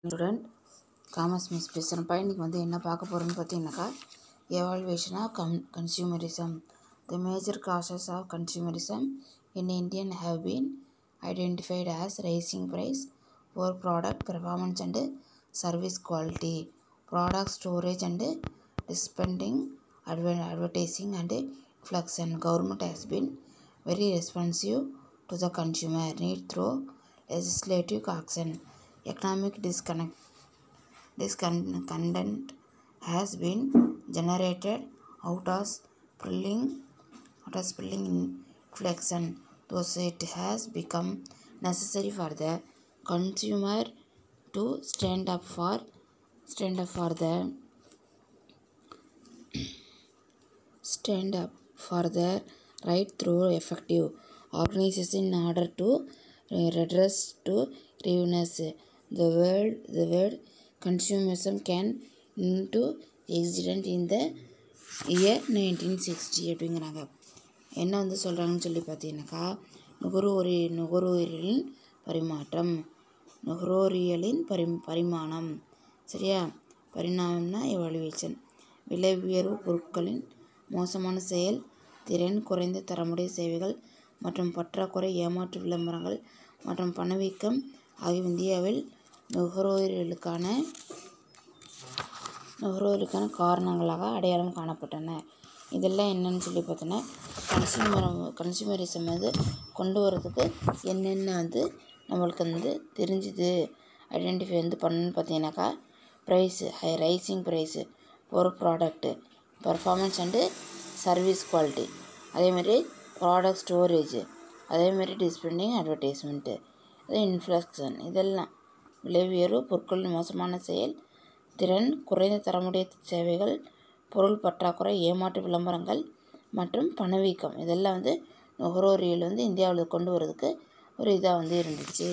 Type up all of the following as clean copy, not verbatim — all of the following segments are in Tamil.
Student commerce miss பேசுகிறப்பா. இன்றைக்கி என்ன பார்க்க போகிறோன்னு பார்த்தீங்கன்னாக்கா, evolution of consumerism. The major causes of consumerism in Indian have been identified as rising price, poor product performance and service quality, product storage and dispensing, advertising and inflation. Government has been very responsive to the consumer need through legislative action. Economic discontent has been generated out of spilling inflation. Thus it has become necessary for the consumer to stand up for the right through effective organization in order to redress to grievances. The word consumerism came into existence in the year 1960 அப்படிங்கிறாங்க. என்ன சொல்கிறாங்கன்னு சொல்லி பார்த்தீங்கன்னாக்கா, நுகர்வோரிகளின் பரிமாணம், சரியா? பரிணாமம்னா எவாலுவேஷன். விலை உயர்வு, பொருட்களின் மோசமான செயல் திறன், குறைந்த தரமுடைய சேவைகள் மற்றும் பற்றாக்குறை, ஏமாற்று விளம்பரங்கள் மற்றும் பணவீக்கம் ஆகியவை இந்தியாவில் நுகர்வோர்களுக்கான காரணங்களாக அடையாளம் காணப்பட்டன. இதெல்லாம் என்னன்னு சொல்லி பார்த்தோன்னா, கன்சியூமரிசம் கொண்டு வரதுக்கு என்னென்ன நம்மளுக்கு தெரிஞ்சுது, ஐடென்டிஃபை பண்ணணுன்னு பார்த்தீங்கன்னாக்கா, ப்ரைஸு, ரைசிங் ப்ரைஸு, ஒரு product, performance and service quality, அதேமாதிரி ப்ராடக்ட் ஸ்டோரேஜு, அதேமாதிரி டிஸ்பிளேயிங், அட்வர்டைஸ்மெண்ட்டு, இன்ஃப்ளக்ஷன். இதெல்லாம் விலை உயர்வு, பொருட்களின் மோசமான செயல் திறன், குறைந்த தரமுடைய சேவைகள், பொருள் பற்றாக்குறை, ஏமாற்று விளம்பரங்கள் மற்றும் பணவீக்கம். இதெல்லாம் நுகர்வோரியல் இந்தியாவில் கொண்டு வரதுக்கு ஒரு இதாக இருந்துச்சு,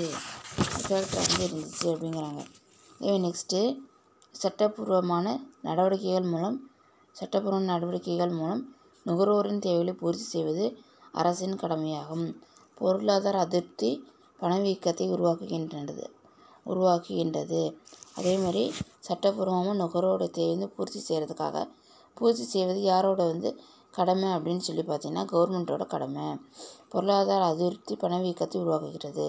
எஃபெக்டாக இருந்துச்சு அப்படிங்கிறாங்க. நெக்ஸ்ட்டு, சட்டப்பூர்வமான நடவடிக்கைகள் மூலம் நுகர்வோரின் தேவைகளை பூர்த்தி செய்வது அரசின் கடமையாகும். பொருளாதார அதிருப்தி பணவீக்கத்தை உருவாக்குகின்றது. அதேமாதிரி சட்டப்பூர்வமாக நுகர்வோட தேவை பூர்த்தி செய்வது யாரோட கடமை அப்படின்னு சொல்லி பார்த்தீங்கன்னா, கவர்மெண்ட்டோட கடமை. பொருளாதார அதிருப்தி பணவீக்கத்தை உருவாக்குகிறது.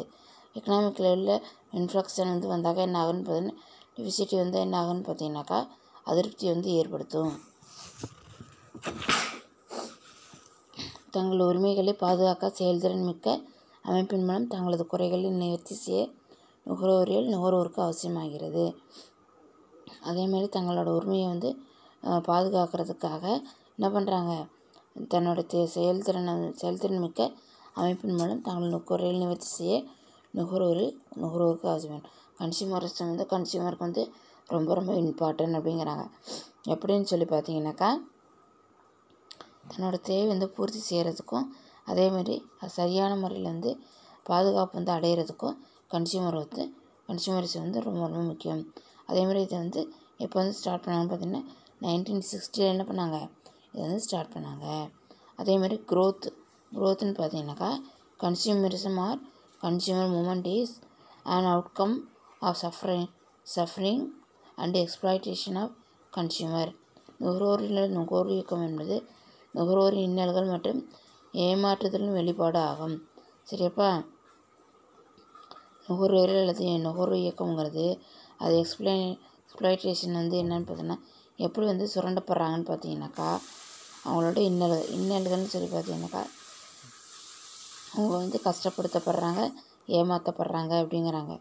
எக்கனாமிக் லெவலில் இன்ஃப்ளக்ஷன் வந்தாக்க என்ன ஆகுன்னு பார்த்தீங்கன்னா, டிஃபிசிட்டி என்ன ஆகுன்னு பார்த்தீங்கன்னாக்கா, அதிருப்தி ஏற்படுத்தும். தங்கள் உரிமைகளை பாதுகாக்க செயல்திறன் மிக்க அமைப்பின் மூலம் தங்களது குறைகளை நிவர்த்தி செய்ய நுகர்வோருக்கு அவசியமாகிறது. அதேமாதிரி தங்களோட உரிமையை பாதுகாக்கிறதுக்காக என்ன பண்ணுறாங்க, தன்னோட செயல்திறன் மிக்க அமைப்பின் மூலம் தங்களோட குறைகளை நிவர்த்தி செய்ய நுகர்வோருக்கு அவசியம். கன்சியூமரிசம் கன்சியூமருக்கு ரொம்ப ரொம்ப இம்பார்ட்டன்ட் அப்படிங்கிறாங்க. எப்படின்னு சொல்லி பார்த்தீங்கன்னாக்கா, தன்னோட தேவை பூர்த்தி செய்கிறதுக்கும், சரியான முறையில் பாதுகாப்பு அடையிறதுக்கும் கன்சியூமரிசம் ரொம்ப ரொம்ப முக்கியம். அதேமாதிரி இதை எப்போ ஸ்டார்ட் பண்ணாங்கன்னு பார்த்தீங்கன்னா, 1960 என்ன பண்ணாங்க, இதை ஸ்டார்ட் பண்ணாங்க. அதேமாதிரி க்ரோத்துன்னு பார்த்தீங்கன்னாக்கா, consumerism or consumer movement is an outcome of suffering and exploitation of consumer. நுகர்வோர் இயக்கம் என்பது நுகர்வோரின் இன்னல்கள் மற்றும் ஏமாற்றுதலின் வெளிப்பாடு ஆகும். சரியாப்பா? நுகர்வோர் அல்லது நுகர்வோர் இயக்கம்ங்கிறது அது எக்ஸ்ப்ளாய்டேஷன் என்னன்னு பார்த்தீங்கன்னா, எப்படி சுரண்டப்படுறாங்கன்னு பார்த்தீங்கன்னாக்கா, அவங்களோட இன்னல்கள்னு சொல்லி பார்த்தீங்கன்னாக்கா, அவங்க கஷ்டப்படுத்தப்படுறாங்க, ஏமாற்றப்படுறாங்க அப்படிங்கிறாங்க.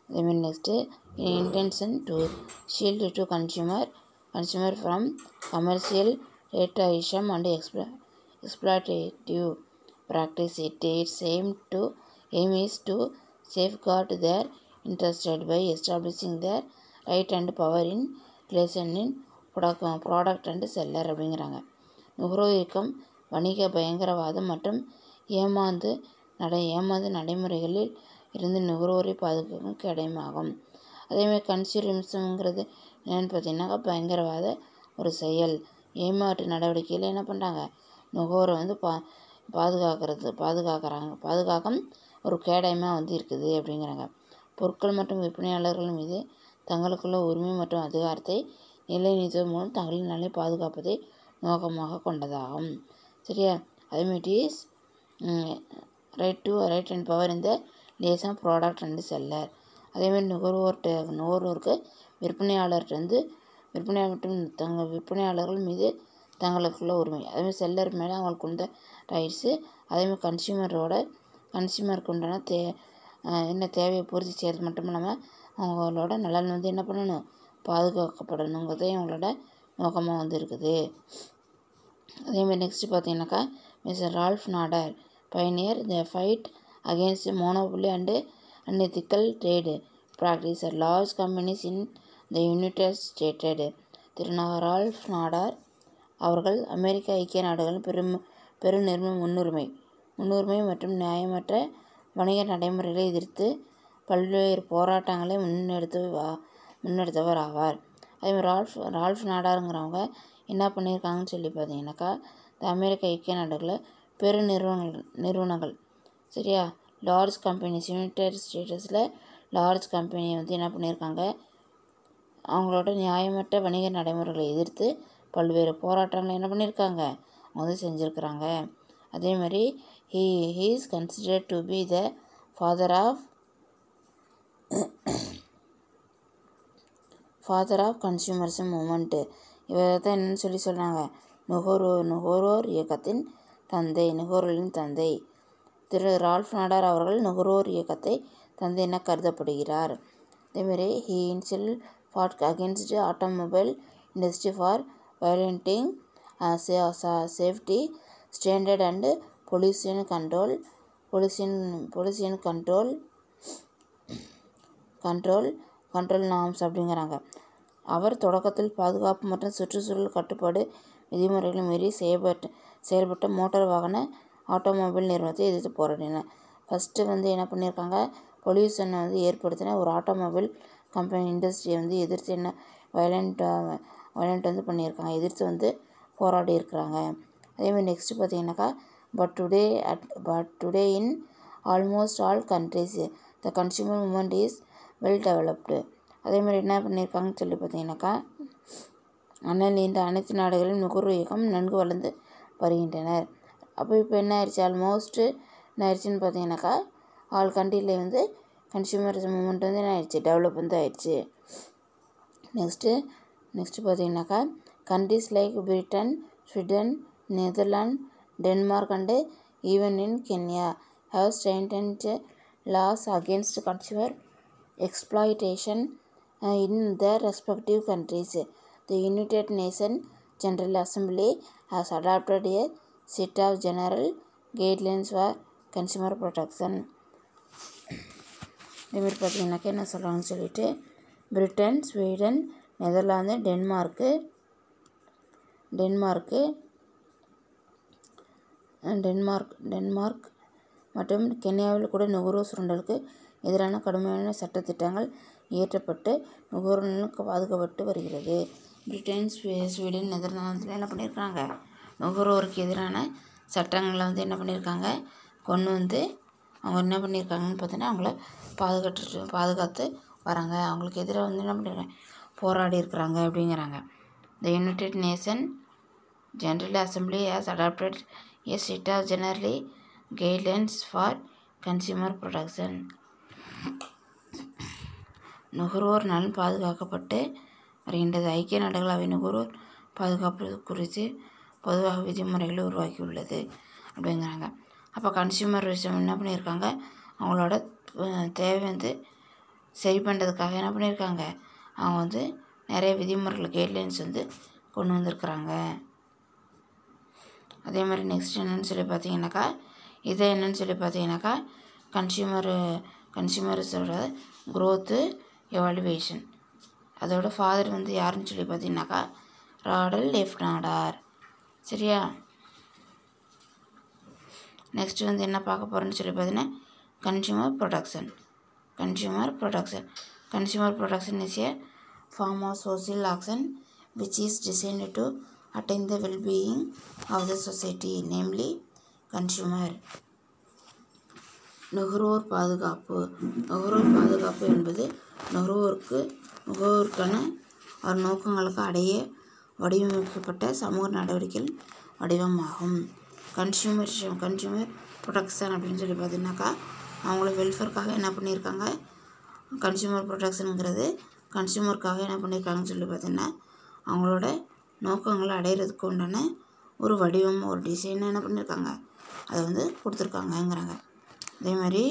அதேமாதிரி next, intention to shield to consumer from commercial ratism and exploitative practice. Its aim is to safeguard their interests by establishing their right and power in relation in product and seller அப்படிங்கிறாங்க. நுகர்வோர் இயக்கம் வணிக பயங்கரவாதம் மற்றும் ஏமாந்து நடைமுறைகளில் இருந்து நுகர்வோரை பாதுகாக்கும் கடமையாகும். அதேமாதிரி கன்சியூமரிசம்ங்கிறது என்னென்னு பார்த்தீங்கன்னா, பயங்கரவாத ஒரு செயல், ஏமாற்று நடவடிக்கையில் என்ன பண்ணுறாங்க, நுகர்வோரை பாதுகாக்கும் ஒரு கேடயமாக இருக்குது அப்படிங்கிறாங்க. பொருட்கள் மற்றும் விற்பனையாளர்கள் மீது தங்களுக்குள்ள உரிமை மற்றும் அதிகாரத்தை நிலைநிறுத்துவதன் மூலம் தங்களின் நலனை பாதுகாப்பதை நோக்கமாக கொண்டதாகும். சரியா? அதேமாதிரி இஸ் ரைட் அண்ட் பவர் இந்த லேசம் ப்ராடக்ட் அண்ட் செல்லர். அதேமாதிரி நுகர்வோருக்கு விற்பனையாளர் மற்றும் விற்பனையாளர்கள் மீது தங்களுக்குள்ள உரிமை. அதேமாதிரி செல்லர் மேலே அவங்களுக்கு உள்ள ரைட்ஸு. அதேமாதிரி கன்சியூமருக்கு உண்டான என்ன தேவையை பூர்த்தி செய்கிறது மட்டும் இல்லாமல் அவங்களோட நலன் என்ன பண்ணணும், பாதுகாக்கப்படணுங்கிறதே அவங்களோட நோக்கமாக இருக்குது. அதேமாதிரி நெக்ஸ்ட்டு பார்த்தீங்கன்னாக்கா mister Ralph Nader pioneer the fight against monopoly and unethical trade practice large companies in the United States. திரு ரால்ஃப் நாடர் அவர்கள் அமெரிக்க ஐக்கிய நாடுகளின் பெருநிறுவன முன்னுரிமை மற்றும் நியாயமற்ற வணிக நடைமுறைகளை எதிர்த்து பல்வேறு போராட்டங்களை முன்னெடுத்தவர் ஆவார். அதேமாதிரி ரால்ஃப் நாடாருங்கிறவங்க என்ன பண்ணியிருக்காங்கன்னு சொல்லி பார்த்தீங்கன்னாக்கா அமெரிக்க ஐக்கிய நாடுகளில் நிறுவனங்கள் சரியா, லார்ஜ் கம்பெனிஸ் யுனைடெட் ஸ்டேட்டஸில் லார்ஜ் கம்பெனியை என்ன பண்ணியிருக்காங்க, அவங்களோட நியாயமற்ற வணிக நடைமுறைகளை எதிர்த்து பல்வேறு போராட்டங்களை என்ன பண்ணியிருக்காங்க, அவங்க செஞ்சுருக்கிறாங்க. அதே மாதிரி he is considered to be the father of consumerism movement. இவர் தான் என்னன்னு சொல்லி சொல்கிறாங்க, நுகர்வோர் இயக்கத்தின் நுகர்வோரின் தந்தை. திரு ரால்ஃப் நாடர் அவர்கள் நுகர்வோர் இயக்கத்தை தந்தை என கருதப்படுகிறார். அதேமாதிரி he himself fought against automobile industry for violating safety standard and pollution control norms அப்படிங்கிறாங்க. அவர் தொடக்கத்தில் பாதுகாப்பு மற்றும் சுற்றுச்சூழல் கட்டுப்பாடு விதிமுறைகளை மீறி செயல்பட்ட மோட்டார் வாகன ஆட்டோமொபைல் நிறுவனத்தை எதிர்த்து போராடினார். ஃபஸ்ட்டு என்ன பண்ணியிருக்காங்க, பொல்யூஷனை ஏற்படுத்தின ஒரு ஆட்டோமொபைல் கம்பெனி இண்டஸ்ட்ரியை எதிர்த்து வயலண்ட் பண்ணியிருக்காங்க, எதிர்த்து போராடி இருக்கிறாங்க. அதேமாதிரி நெக்ஸ்ட்டு பார்த்தீங்கன்னாக்கா but today in almost all countries the consumer movement is well developed. அதேமாதிரி என்ன பண்ணியிருக்காங்கன்னு சொல்லி பார்த்தீங்கன்னாக்கா இந்த அனைத்து நாடுகளிலும் நுகர்வு இயக்கம் நன்கு வளர்ந்து வருகின்றனர். அப்போ இப்போ என்ன ஆயிடுச்சு, ஆல்மோஸ்ட்டு என்ன ஆயிடுச்சுன்னு பார்த்தீங்கன்னாக்கா ஆல் கண்ட்ரியில் கன்சியூமர் மூவ்மெண்ட் என்ன ஆயிடுச்சு, டெவலப் ஆயிடுச்சு. நெக்ஸ்ட்டு பார்த்தீங்கன்னாக்கா countries like Britain, Sweden, Netherlands, Denmark and even in Kenya have strengthened laws against consumer exploitation in their respective countries. The United Nations General Assembly has adopted a set of general guidelines for consumer protection. இதேமாதிரி பார்த்தீங்கன்னாக்கா என்ன சொல்கிறாங்கன்னு சொல்லிட்டு பிரிட்டன், ஸ்வீடன், நெதர்லாந்து, டென்மார்க் மற்றும் கென்யாவில் கூட நுகர்வோர் சுரண்டலுக்கு எதிரான கடுமையான சட்டத்திட்டங்கள் இயற்றப்பட்டு நுகர்வோர்களுக்கு பாதுகாக்கப்பட்டு வருகிறது. பிரிட்டன், ஸ்வீடன், நெதர்லாந்தில் என்ன பண்ணியிருக்காங்க, நுகர்வோருக்கு எதிரான சட்டங்களை என்ன பண்ணியிருக்காங்க, கொண்டு அவங்க என்ன பண்ணியிருக்காங்கன்னு பார்த்தீங்கன்னா அவங்கள பாதுகாத்து வராங்க. அவங்களுக்கு எதிராக என்ன பண்ணியிருக்காங்க, போராடி இருக்கிறாங்க அப்படிங்கிறாங்க. The United Nations General Assembly has adopted a set of general guidelines for consumer protection. நுகர்வோர் நலன் பாதுகாக்கப்பட்டு வருகின்றது. ஐக்கிய நாடுகள் அவை நுகர்வோர் பாதுகாப்பு குறித்து பொதுவாக விதிமுறைகளை உருவாக்கியுள்ளது அப்படிங்கிறாங்க. அப்போ கன்சியூமர் விஷயம் என்ன பண்ணியிருக்காங்க, அவங்களோட தேவை சரி பண்ணுறதுக்காக என்ன பண்ணியிருக்காங்க, அவங்க நிறைய விதிமுறைகள் கைட்லைன்ஸ் கொண்டு வந்திருக்கிறாங்க. அதே மாதிரி நெக்ஸ்ட் என்னன்னு சொல்லி பார்த்தீங்கன்னாக்கா இதை என்னன்னு சொல்லி பார்த்தீங்கன்னாக்கா கன்சியூமர்ஸோட க்ரோத்து எவாலுவேஷன். அதோட ஃபாதர் யாருன்னு சொல்லி பார்த்தீங்கன்னாக்கா ரால்ஃப் நாடர். சரியா? நெக்ஸ்ட் என்ன பார்க்க போகிறோன்னு சொல்லி பார்த்தீங்கன்னா consumer production is a form of social action which is designed to attain the well-being of the society, namely consumer. நுகர்வோர் பாதுகாப்பு என்பது முகவருக்கான அவர் நோக்கங்களுக்கு அடைய வடிவமைக்கப்பட்ட சமூக நடவடிக்கைகள் வடிவமாகும். கன்சியூமர் ப்ரொடெக்ஷன் அப்படின்னு சொல்லி பார்த்தீங்கன்னாக்கா அவங்கள வெல்ஃபேருக்காக என்ன பண்ணியிருக்காங்க, கன்சியூமர் ப்ரொடெக்ஷனுங்கிறது கன்சியூமருக்காக என்ன பண்ணியிருக்காங்கன்னு சொல்லி பார்த்தீங்கன்னா அவங்களோட நோக்கங்களை அடையிறதுக்கு உண்டான ஒரு வடிவம், ஒரு டிசைனை என்ன பண்ணியிருக்காங்க, அதை கொடுத்துருக்காங்கங்கிறாங்க. அதே மாதிரி